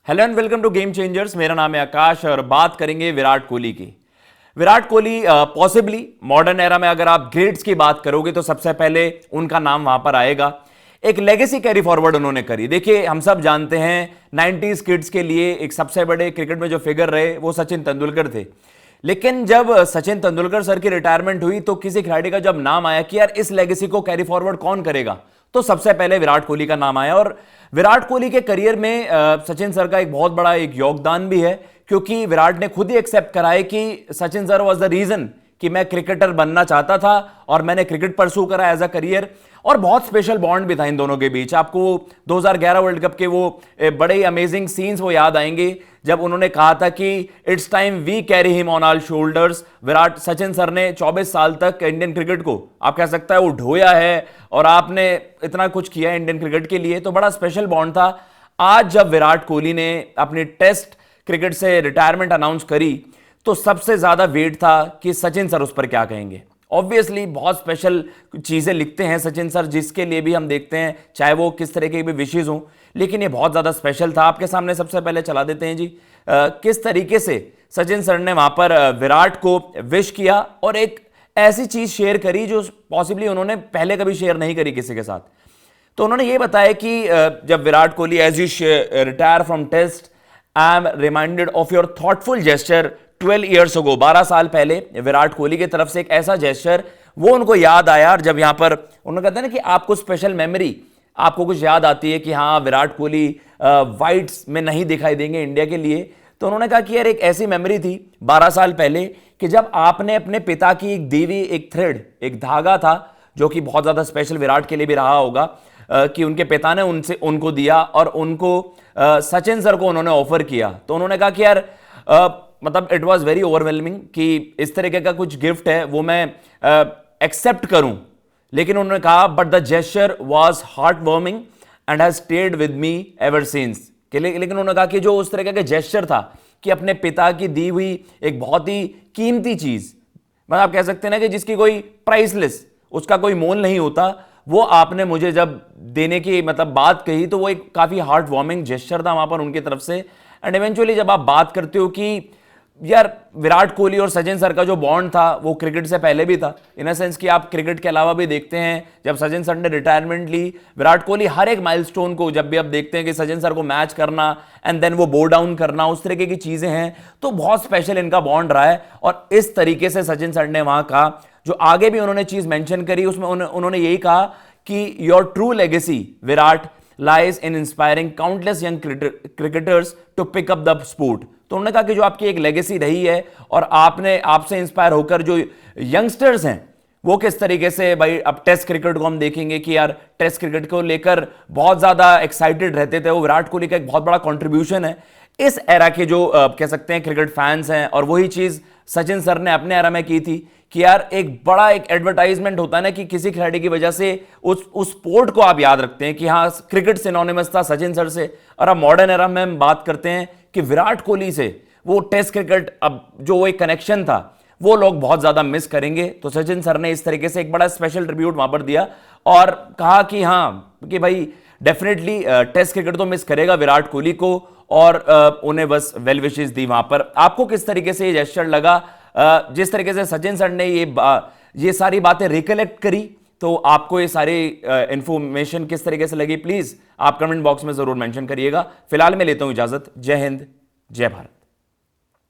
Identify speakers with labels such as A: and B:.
A: Hello and welcome to game changers. मेरा नाम है आकाश और बात करेंगे विराट कोहली की। Virat Kohli possibly modern era में अगर आप ग्रेट्स की बात करोगे तो सबसे पहले उनका नाम वहां पर आएगा। एक लेगेसी कैरी फॉरवर्ड उन्होंने करी। देखिए, हम सब जानते हैं 90s किड्स के लिए एक सबसे बड़े क्रिकेट में जो फिगर रहे वो सचिन तेंदुलकर थे। लेकिन जब सचिन तेंदुलकर सर की रिटायरमेंट हुई तो किसी खिलाड़ी का जब नाम आया कि यार इस लेगेसी को कैरी फॉरवर्ड कौन करेगा, तो सबसे पहले विराट कोहली का नाम आया। और विराट कोहली के करियर में सचिन सर का एक बहुत बड़ा एक योगदान भी है, क्योंकि विराट ने खुद ही एक्सेप्ट करा है कि Sachin sir was the reason कि मैं क्रिकेटर बनना चाहता था और मैंने क्रिकेट परस्यू करा एज अ करियर। और बहुत स्पेशल बॉन्ड भी था इन दोनों के बीच। आपको 2011 वर्ल्ड कप के वो बड़े ही अमेजिंग सीन्स वो याद आएंगे जब उन्होंने कहा था कि it's time we carry him on our shoulders. Virat Sachin sir ने 24 साल तक इंडियन क्रिकेट को आप कह सकता है वो ढोया है और आपने इतना कुछ किया है इंडियन क्रिकेट के लिए, तो बड़ा स्पेशल बॉन्ड था। आज जब विराट कोहली ने अपनी टेस्ट क्रिकेट से रिटायरमेंट अनाउंस करी तो सबसे ज्यादा वेट था कि सचिन सर उस पर क्या कहेंगे। ऑब्वियसली बहुत स्पेशल चीजें लिखते हैं सचिन सर, जिसके लिए भी हम देखते हैं चाहे वो किस तरह के भी विशेष हों, लेकिन ये बहुत ज्यादा स्पेशल था। आपके सामने सबसे पहले चला देते हैं जी किस तरीके से सचिन सर ने वहां पर विराट को विश किया और एक ऐसी चीज शेयर करी जो पॉसिबली उन्होंने पहले कभी शेयर नहीं करी किसी के साथ। तो उन्होंने ये बताया कि जब Virat Kohli as you retire from test, I am reminded of your thoughtful gesture 12 years ago. 12 साल पहले विराट कोहली की तरफ से एक ऐसा जेस्चर वो उनको याद आया। और जब यहां पर उन्होंने कहते हैं ना कि आपको स्पेशल मेमोरी, आपको कुछ याद आती है कि हाँ विराट कोहली वाइट्स में नहीं दिखाई देंगे इंडिया के लिए, तो उन्होंने कहा कि यार एक ऐसी मेमोरी थी 12 साल पहले कि जब आपने अपने पिता की एक देवी, एक थ्रेड, एक धागा था जो कि बहुत ज्यादा स्पेशल विराट के लिए भी रहा होगा कि उनके पिता ने उनको दिया और उनको सचिन सर को उन्होंने ऑफर किया। तो उन्होंने कहा कि यार मतलब इट वॉज वेरी ओवरवेलमिंग कि इस तरीके का कुछ गिफ्ट है वो मैं एक्सेप्ट करूं, लेकिन उन्होंने कहा but the gesture was heart warming and has stayed with me ever since. लेकिन उन्होंने कहा कि जो उस तरीके का जेस्चर था कि अपने पिता की दी हुई एक बहुत ही कीमती चीज, मतलब आप कह सकते हैं ना कि जिसकी कोई प्राइसलेस, उसका कोई मोल नहीं होता, वो आपने मुझे जब देने की मतलब बात कही तो वो एक काफी हार्ट वार्मिंग जेस्चर था वहां पर उनकी तरफ से। एंड इवेंचुअली जब आप बात करते हो कि यार विराट कोहली और सचिन सर का जो बॉन्ड था वो क्रिकेट से पहले भी था, इन अ सेंस कि आप क्रिकेट के अलावा भी देखते हैं जब सचिन सर ने रिटायरमेंट ली, विराट कोहली हर एक माइलस्टोन को जब भी आप देखते हैं कि सचिन सर को मैच करना एंड देन वो बो डाउन करना, उस तरीके की चीजें हैं, तो बहुत स्पेशल इनका बॉन्ड रहा है। और इस तरीके से सचिन सर ने वहां कहा, जो आगे भी उन्होंने चीज मेंशन करी उसमें उन्होंने यही कहा कि your true legacy Virat lies in inspiring countless young cricketers to pick up the sport। तो उन्होंने कहा कि जो आपकी एक लेगेसी रही है और आपसे इंस्पायर होकर जो यंगस्टर्स हैं वो किस तरीके से, भाई अब टेस्ट क्रिकेट को हम देखेंगे कि यार टेस्ट क्रिकेट को लेकर बहुत ज्यादा एक्साइटेड रहते थे, वो विराट कोहली का एक बहुत बड़ा कंट्रीब्यूशन है इस एरा के जो कह सकते हैं क्रिकेट फैंस हैं। और वही चीज सचिन सर ने अपने एरा में की थी कि यार एक बड़ा एक एडवर्टाइजमेंट होता है ना कि किसी खिलाड़ी की वजह से उस स्पोर्ट को आप याद रखते हैं कि हाँ क्रिकेट सिनोनिमस था सचिन सर से। और अब मॉडर्न एरा में हम बात करते हैं कि विराट कोहली से वो टेस्ट क्रिकेट, अब जो वो एक कनेक्शन था वो लोग बहुत ज्यादा मिस करेंगे। तो सचिन सर ने इस तरीके से एक बड़ा स्पेशल ट्रिब्यूट वहां पर दिया और कहा कि हाँ कि भाई डेफिनेटली टेस्ट क्रिकेट तो मिस करेगा विराट कोहली को, और उन्हें बस वेल विशेस दी वहां पर। आपको किस तरीके से ये जेस्चर लगा, जिस तरीके से सचिन सर ने ये सारी बातें रिकलेक्ट करी, तो आपको ये सारी इंफॉर्मेशन किस तरीके से लगी, प्लीज आप कमेंट बॉक्स में जरूर मेंशन करिएगा। फिलहाल मैं लेता हूं इजाजत। जय हिंद, जय भारत।